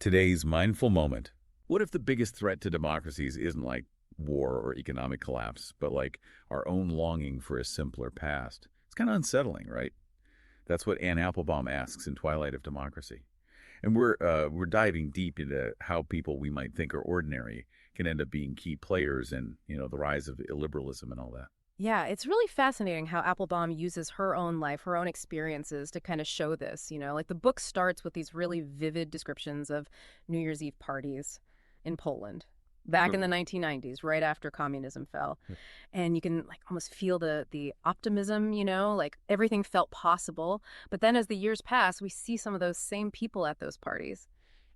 Today's mindful moment. What if the biggest threat to democracies isn't like war or economic collapse, but like our own longing for a simpler past? It's kind of unsettling, right? That's what Anne Applebaum asks in Twilight of Democracy. And we're diving deep into how people we might think are ordinary can end up being key players in, the rise of illiberalism and all that. Yeah, it's really fascinating how Applebaum uses her own life, her own experiences to kind of show this, Like the book starts with these really vivid descriptions of New Year's Eve parties in Poland back in the 1990s, right after communism fell. Yep. And you can like almost feel the optimism, like everything felt possible. But then as the years pass, we see some of those same people at those parties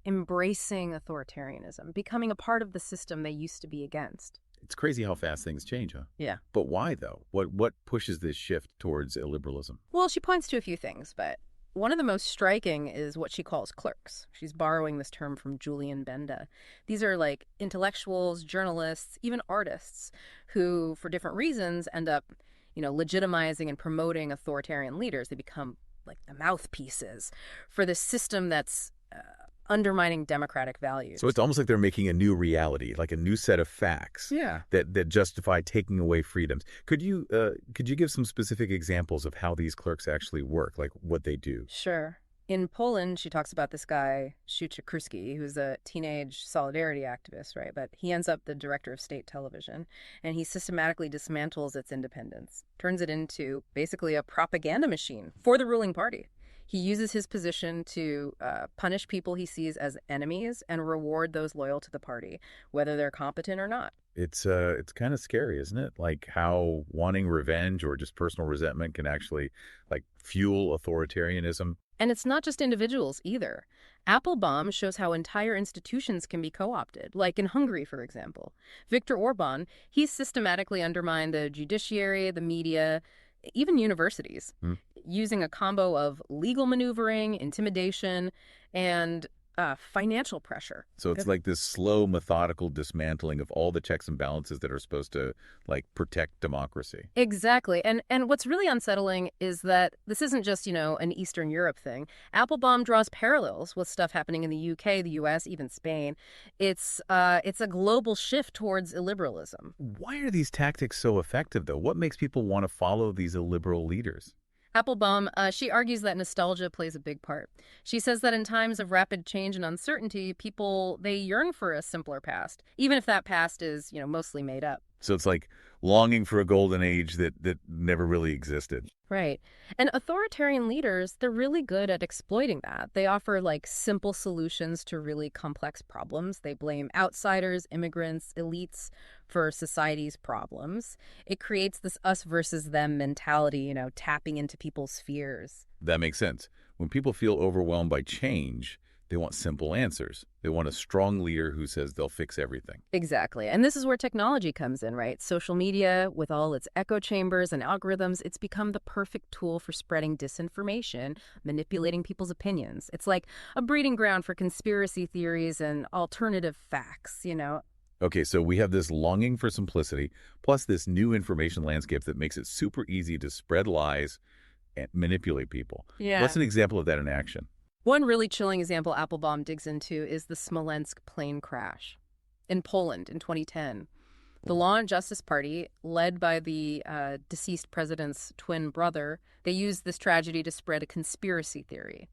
embracing authoritarianism, becoming a part of the system they used to be against. It's crazy how fast things change, huh? Yeah. But why, though? What pushes this shift towards illiberalism? Well, she points to a few things, but one of the most striking is what she calls clerks. She's borrowing this term from Julian Benda. These are like intellectuals, journalists, even artists who, for different reasons, end up, legitimizing and promoting authoritarian leaders. They become like the mouthpieces for this system that's undermining democratic values. So it's almost like they're making a new reality, like a new set of facts. Yeah. That justify taking away freedoms. Could you give some specific examples of how these clerks actually work, like what they do? Sure. In Poland, she talks about this guy, Szucikowski, who's a teenage solidarity activist, right? But he ends up the director of state television, and he systematically dismantles its independence, turns it into basically a propaganda machine for the ruling party. He uses his position to punish people he sees as enemies and reward those loyal to the party, whether they're competent or not. It's kind of scary, isn't it? Like how wanting revenge or just personal resentment can actually like fuel authoritarianism. And it's not just individuals either. Applebaum shows how entire institutions can be co-opted, like in Hungary, for example. Viktor Orban, he's systematically undermined the judiciary, the media, even universities, using a combo of legal maneuvering, intimidation, and financial pressure. So it's like this slow, methodical dismantling of all the checks and balances that are supposed to like protect democracy. Exactly. And what's really unsettling is that this isn't just, an Eastern Europe thing. Applebaum draws parallels with stuff happening in the UK, the US, even Spain. It's a global shift towards illiberalism. Why are these tactics so effective, though? What makes people want to follow these illiberal leaders? Applebaum, she argues that nostalgia plays a big part. She says that in times of rapid change and uncertainty, people, they yearn for a simpler past, even if that past is, mostly made up. So it's like longing for a golden age that never really existed. Right. And authoritarian leaders, they're really good at exploiting that. They offer like simple solutions to really complex problems. They blame outsiders, immigrants, elites for society's problems. It creates this us versus them mentality, tapping into people's fears. That makes sense. When people feel overwhelmed by change, they want simple answers. They want a strong leader who says they'll fix everything. Exactly. And this is where technology comes in, right? Social media, with all its echo chambers and algorithms, it's become the perfect tool for spreading disinformation, manipulating people's opinions. It's like a breeding ground for conspiracy theories and alternative facts. Okay, so we have this longing for simplicity, plus this new information landscape that makes it super easy to spread lies and manipulate people. Yeah. What's an example of that in action? One really chilling example Applebaum digs into is the Smolensk plane crash in Poland in 2010. The Law and Justice Party, led by the deceased president's twin brother, they used this tragedy to spread a conspiracy theory,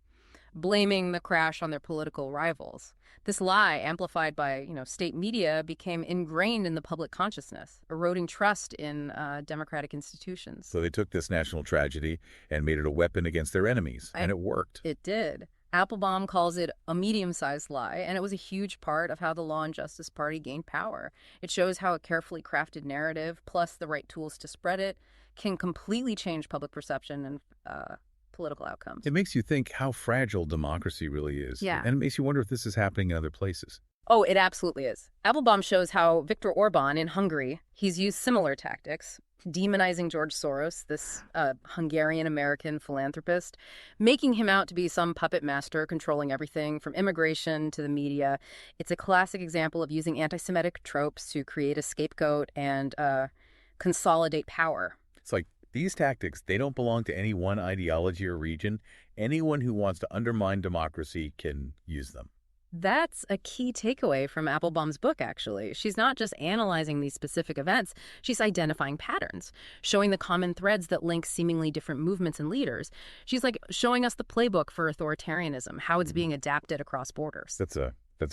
blaming the crash on their political rivals. This lie, amplified by state media, became ingrained in the public consciousness, eroding trust in democratic institutions. So they took this national tragedy and made it a weapon against their enemies, and it worked. It did. Applebaum calls it a medium-sized lie, and it was a huge part of how the Law and Justice Party gained power. It shows how a carefully crafted narrative, plus the right tools to spread it, can completely change public perception and political outcomes. It makes you think how fragile democracy really is. Yeah. And it makes you wonder if this is happening in other places. Oh, it absolutely is. Applebaum shows how Viktor Orban in Hungary, he's used similar tactics, demonizing George Soros, this Hungarian-American philanthropist, making him out to be some puppet master controlling everything from immigration to the media. It's a classic example of using anti-Semitic tropes to create a scapegoat and consolidate power. It's like these tactics, they don't belong to any one ideology or region. Anyone who wants to undermine democracy can use them. That's a key takeaway from Applebaum's book, actually. She's not just analyzing these specific events, she's identifying patterns, showing the common threads that link seemingly different movements and leaders. She's like showing us the playbook for authoritarianism, how it's Mhm. being adapted across borders. That's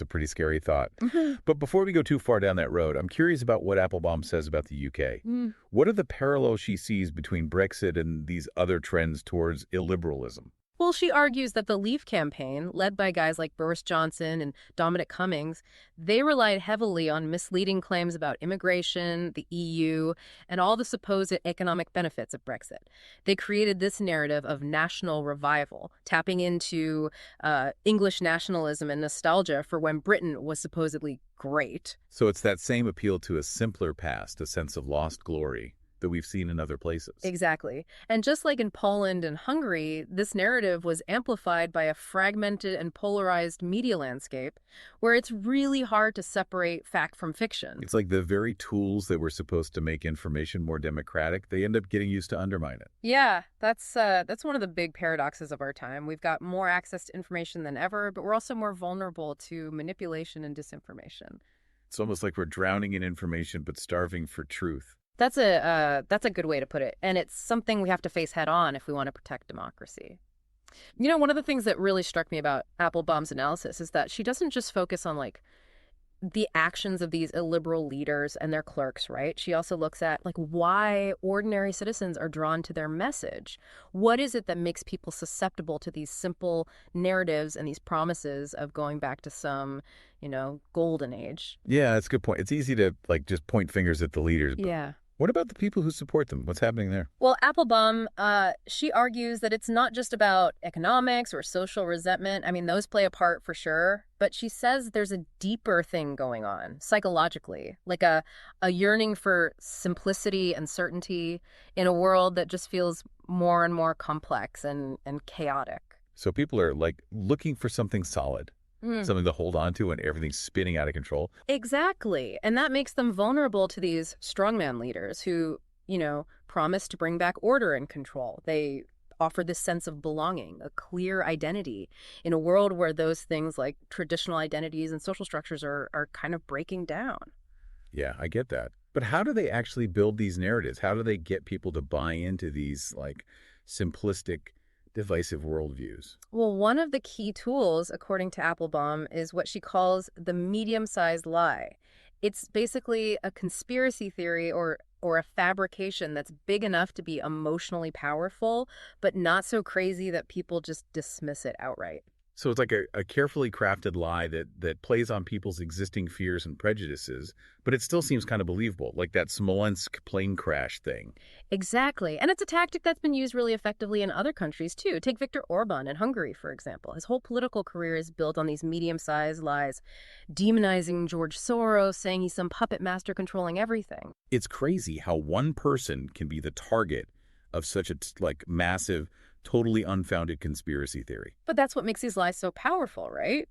a pretty scary thought. Mhm. But before we go too far down that road, I'm curious about what Applebaum says about the UK. Mm. What are the parallels she sees between Brexit and these other trends towards illiberalism? Well, she argues that the Leave campaign, led by guys like Boris Johnson and Dominic Cummings, they relied heavily on misleading claims about immigration, the EU, and all the supposed economic benefits of Brexit. They created this narrative of national revival, tapping into English nationalism and nostalgia for when Britain was supposedly great. So it's that same appeal to a simpler past, a sense of lost glory that we've seen in other places. Exactly. And just like in Poland and Hungary, this narrative was amplified by a fragmented and polarized media landscape where it's really hard to separate fact from fiction. It's like the very tools that were supposed to make information more democratic, they end up getting used to undermine it. Yeah, that's one of the big paradoxes of our time. We've got more access to information than ever, but we're also more vulnerable to manipulation and disinformation. It's almost like we're drowning in information but starving for truth. That's a good way to put it, and it's something we have to face head on if we want to protect democracy. One of the things that really struck me about Applebaum's analysis is that she doesn't just focus on like the actions of these illiberal leaders and their clerks, right? She also looks at like why ordinary citizens are drawn to their message. What is it that makes people susceptible to these simple narratives and these promises of going back to some, golden age? Yeah, that's a good point. It's easy to just point fingers at the leaders, but Yeah. what about the people who support them? What's happening there? Well, Applebaum, she argues that it's not just about economics or social resentment. I mean, those play a part for sure. But she says there's a deeper thing going on psychologically, like a yearning for simplicity and certainty in a world that just feels more and more complex and chaotic. So people are looking for something solid, Mm. something to hold on to when everything's spinning out of control. Exactly. And that makes them vulnerable to these strongman leaders who, promise to bring back order and control. They offer this sense of belonging, a clear identity in a world where those things like traditional identities and social structures are kind of breaking down. Yeah, I get that. But how do they actually build these narratives? How do they get people to buy into these simplistic, divisive worldviews? Well, one of the key tools, according to Applebaum, is what she calls the medium-sized lie. It's basically a conspiracy theory or a fabrication that's big enough to be emotionally powerful, but not so crazy that people just dismiss it outright. So it's like a carefully crafted lie that plays on people's existing fears and prejudices, but it still seems kind of believable, like that Smolensk plane crash thing. Exactly. And it's a tactic that's been used really effectively in other countries, too. Take Viktor Orban in Hungary, for example. His whole political career is built on these medium-sized lies, demonizing George Soros, saying he's some puppet master controlling everything. It's crazy how one person can be the target of such a massive, totally unfounded conspiracy theory. But that's what makes these lies so powerful, right?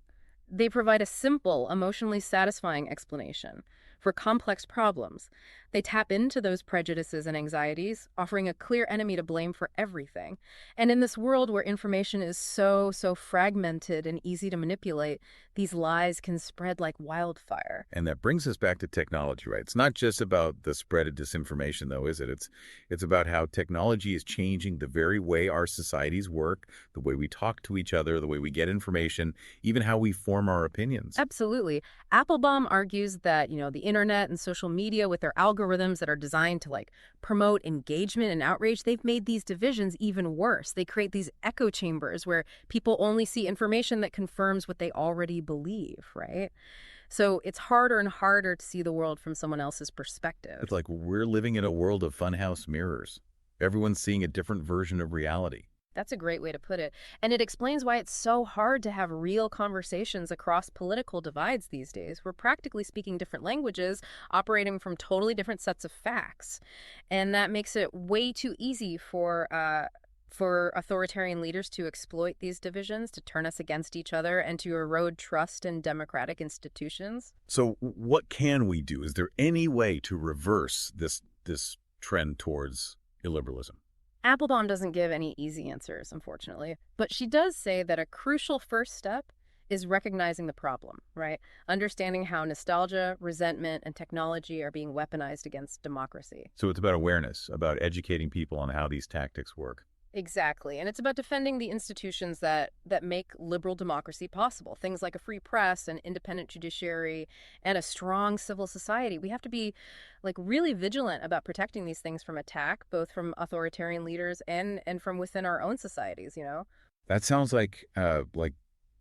They provide a simple, emotionally satisfying explanation for complex problems. They tap into those prejudices and anxieties, offering a clear enemy to blame for everything. And in this world where information is so fragmented and easy to manipulate, these lies can spread like wildfire. And that brings us back to technology, right? It's not just about the spread of disinformation, though, is it? It's about how technology is changing the very way our societies work, the way we talk to each other, the way we get information, even how we form our opinions. Absolutely. Applebaum argues that, the internet and social media with their algorithms that are designed to promote engagement and outrage, they've made these divisions even worse. They create these echo chambers where people only see information that confirms what they already believe, right? So it's harder and harder to see the world from someone else's perspective. It's like we're living in a world of funhouse mirrors. Everyone's seeing a different version of reality. That's a great way to put it. And it explains why it's so hard to have real conversations across political divides these days. We're practically speaking different languages, operating from totally different sets of facts. And that makes it way too easy for authoritarian leaders to exploit these divisions, to turn us against each other, and to erode trust in democratic institutions. So what can we do? Is there any way to reverse this trend towards illiberalism? Applebaum doesn't give any easy answers, unfortunately, but she does say that a crucial first step is recognizing the problem, right? Understanding how nostalgia, resentment, and technology are being weaponized against democracy. So it's about awareness, about educating people on how these tactics work. Exactly. And it's about defending the institutions that make liberal democracy possible. Things like a free press, an independent judiciary, and a strong civil society. We have to be really vigilant about protecting these things from attack, both from authoritarian leaders and from within our own societies, you know? That sounds like a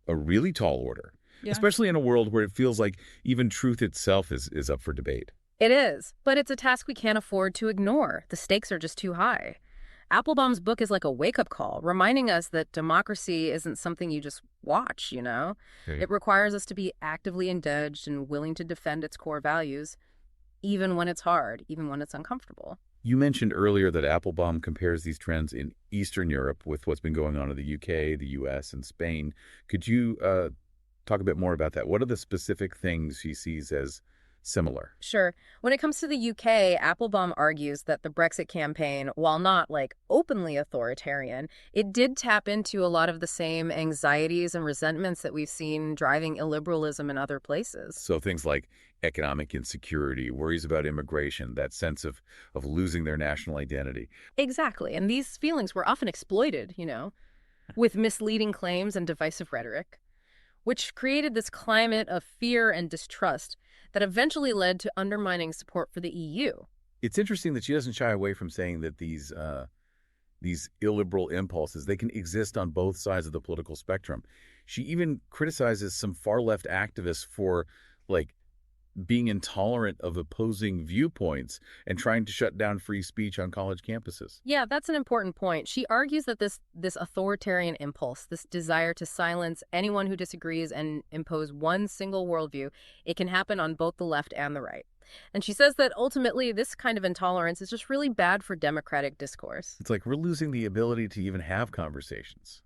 really tall order, Yeah. especially in a world where it feels like even truth itself is up for debate. It is, but it's a task we can't afford to ignore. The stakes are just too high. Applebaum's book is like a wake-up call, reminding us that democracy isn't something you just watch, you know? Okay. It requires us to be actively engaged and willing to defend its core values, even when it's hard, even when it's uncomfortable. You mentioned earlier that Applebaum compares these trends in Eastern Europe with what's been going on in the UK, the US, and Spain. Could you talk a bit more about that? What are the specific things she sees as similar? Sure. When it comes to the UK, Applebaum argues that the Brexit campaign, while not openly authoritarian, it did tap into a lot of the same anxieties and resentments that we've seen driving illiberalism in other places. So things like economic insecurity, worries about immigration, that sense of losing their national identity. Exactly. And these feelings were often exploited, you know, with misleading claims and divisive rhetoric, which created this climate of fear and distrust that eventually led to undermining support for the EU. It's interesting that she doesn't shy away from saying that these illiberal impulses, they can exist on both sides of the political spectrum. She even criticizes some far-left activists for, like, being intolerant of opposing viewpoints and trying to shut down free speech on college campuses. Yeah, that's an important point. She argues that this authoritarian impulse, this desire to silence anyone who disagrees and impose one single worldview, it can happen on both the left and the right. And she says that ultimately this kind of intolerance is just really bad for democratic discourse. It's like we're losing the ability to even have conversations,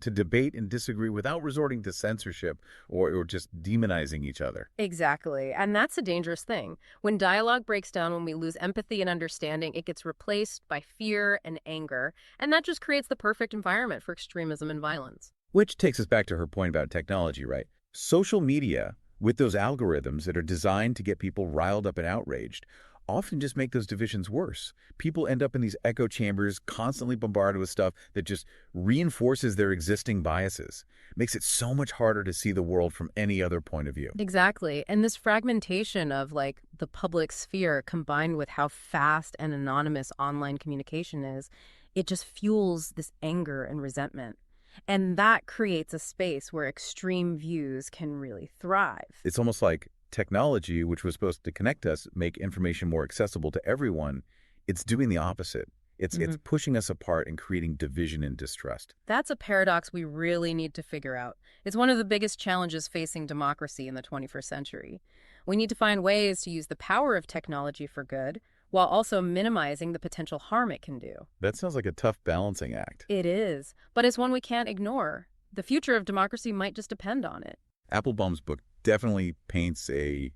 to debate and disagree without resorting to censorship or just demonizing each other. Exactly. And that's a dangerous thing. When dialogue breaks down, when we lose empathy and understanding, it gets replaced by fear and anger. And that just creates the perfect environment for extremism and violence. Which takes us back to her point about technology, right? Social media, with those algorithms that are designed to get people riled up and outraged, often just make those divisions worse. People end up in these echo chambers, constantly bombarded with stuff that just reinforces their existing biases. Makes it so much harder to see the world from any other point of view. Exactly. And this fragmentation of the public sphere combined with how fast and anonymous online communication is, it just fuels this anger and resentment. And that creates a space where extreme views can really thrive. It's almost like technology, which was supposed to connect us, make information more accessible to everyone, it's doing the opposite. It's pushing us apart and creating division and distrust. That's a paradox we really need to figure out. It's one of the biggest challenges facing democracy in the 21st century. We need to find ways to use the power of technology for good while also minimizing the potential harm it can do. That sounds like a tough balancing act. It is, but it's one we can't ignore. The future of democracy might just depend on it. Applebaum's book definitely paints a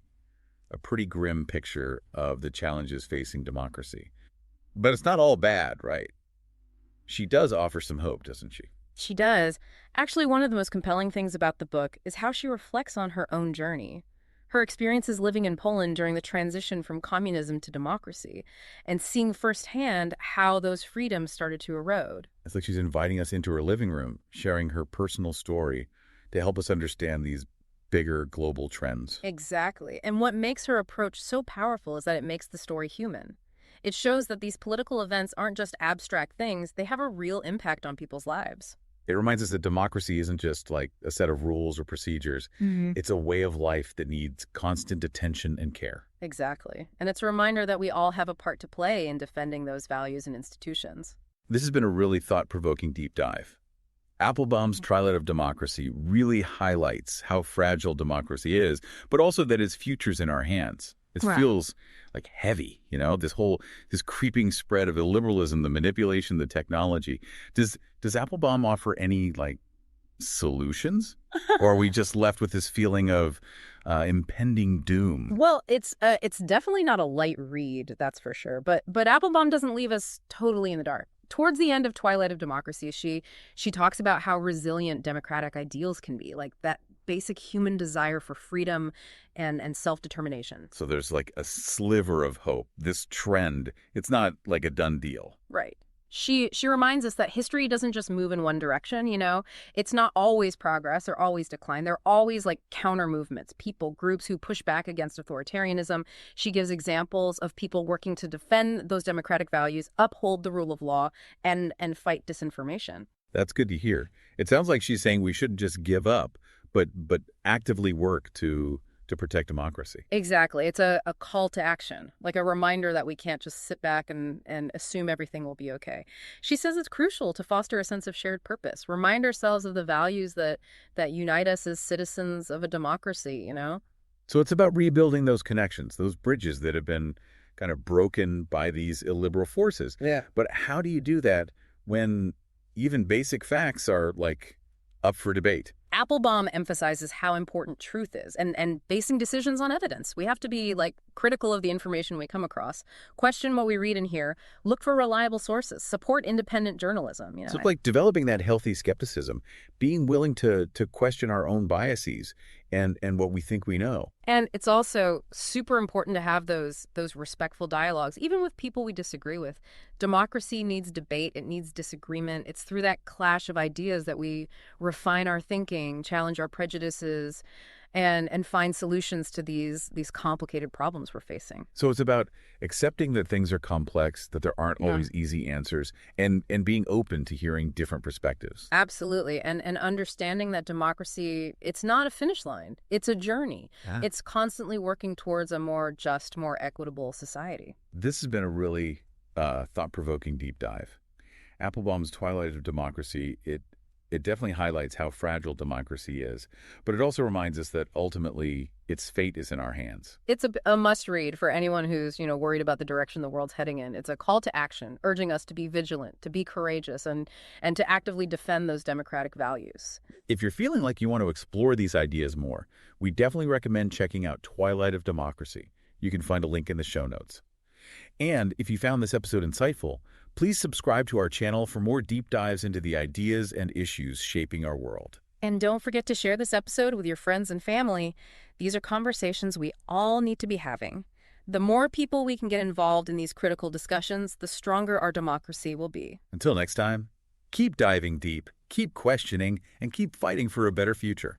pretty grim picture of the challenges facing democracy. But it's not all bad, right? She does offer some hope, doesn't she? She does. Actually, one of the most compelling things about the book is how she reflects on her own journey. Her experiences living in Poland during the transition from communism to democracy, and seeing firsthand how those freedoms started to erode. It's like she's inviting us into her living room, sharing her personal story to help us understand these bigger global trends. Exactly. And what makes her approach so powerful is that it makes the story human. It shows that these political events aren't just abstract things, they have a real impact on people's lives. It reminds us that democracy isn't just like a set of rules or procedures. It's a way of life that needs constant attention and care. Exactly. And it's a reminder that we all have a part to play in defending those values and institutions. This has been a really thought-provoking deep dive. Applebaum's Twilight of Democracy really highlights how fragile democracy is, but also that its future's in our hands. It Right. feels like heavy, this creeping spread of illiberalism, the manipulation, the technology. Does Applebaum offer any solutions, or are we just left with this feeling of impending doom? Well, it's definitely not a light read, that's for sure. But Applebaum doesn't leave us totally in the dark. Towards the end of Twilight of Democracy, she talks about how resilient democratic ideals can be, like basic human desire for freedom and self-determination. So there's like a sliver of hope. This trend, it's not like a done deal. Right. She reminds us that history doesn't just move in one direction, you know? It's not always progress or always decline. There are always like counter movements, people, groups who push back against authoritarianism. She gives examples of people working to defend those democratic values, uphold the rule of law, and fight disinformation. That's good to hear. It sounds like she's saying we shouldn't just give up, but actively work to protect democracy. Exactly. It's a call to action, like a reminder that we can't just sit back and assume everything will be okay. She says it's crucial to foster a sense of shared purpose, remind ourselves of the values that unite us as citizens of a democracy, you know? So it's about rebuilding those connections, those bridges that have been kind of broken by these illiberal forces. Yeah. But how do you do that when even basic facts are like up for debate? Applebaum emphasizes how important truth is and basing decisions on evidence. We have to be like critical of the information we come across, question what we read and hear, look for reliable sources, support independent journalism. You know, So like developing that healthy skepticism, being willing to question our own biases and what we think we know. and it's also super important to have those respectful dialogues, even with people we disagree with. Democracy needs debate. It needs disagreement. It's through that clash of ideas that we refine our thinking, challenge our prejudices, and find solutions to these complicated problems we're facing. So it's about accepting that things are complex, that there aren't Yeah. always easy answers, and being open to hearing different perspectives. Absolutely. And understanding that democracy, it's not a finish line. It's a journey. Yeah. It's constantly working towards a more just, more equitable society. This has been a really thought-provoking deep dive. Applebaum's Twilight of Democracy, it definitely highlights how fragile democracy is, but it also reminds us that ultimately its fate is in our hands. It's a must read for anyone who's, worried about the direction the world's heading in. It's a call to action, urging us to be vigilant, to be courageous, and to actively defend those democratic values. If you're feeling like you want to explore these ideas more, we definitely recommend checking out Twilight of Democracy. You can find a link in the show notes. And if you found this episode insightful, please subscribe to our channel for more deep dives into the ideas and issues shaping our world. And don't forget to share this episode with your friends and family. These are conversations we all need to be having. The more people we can get involved in these critical discussions, the stronger our democracy will be. Until next time, keep diving deep, keep questioning, and keep fighting for a better future.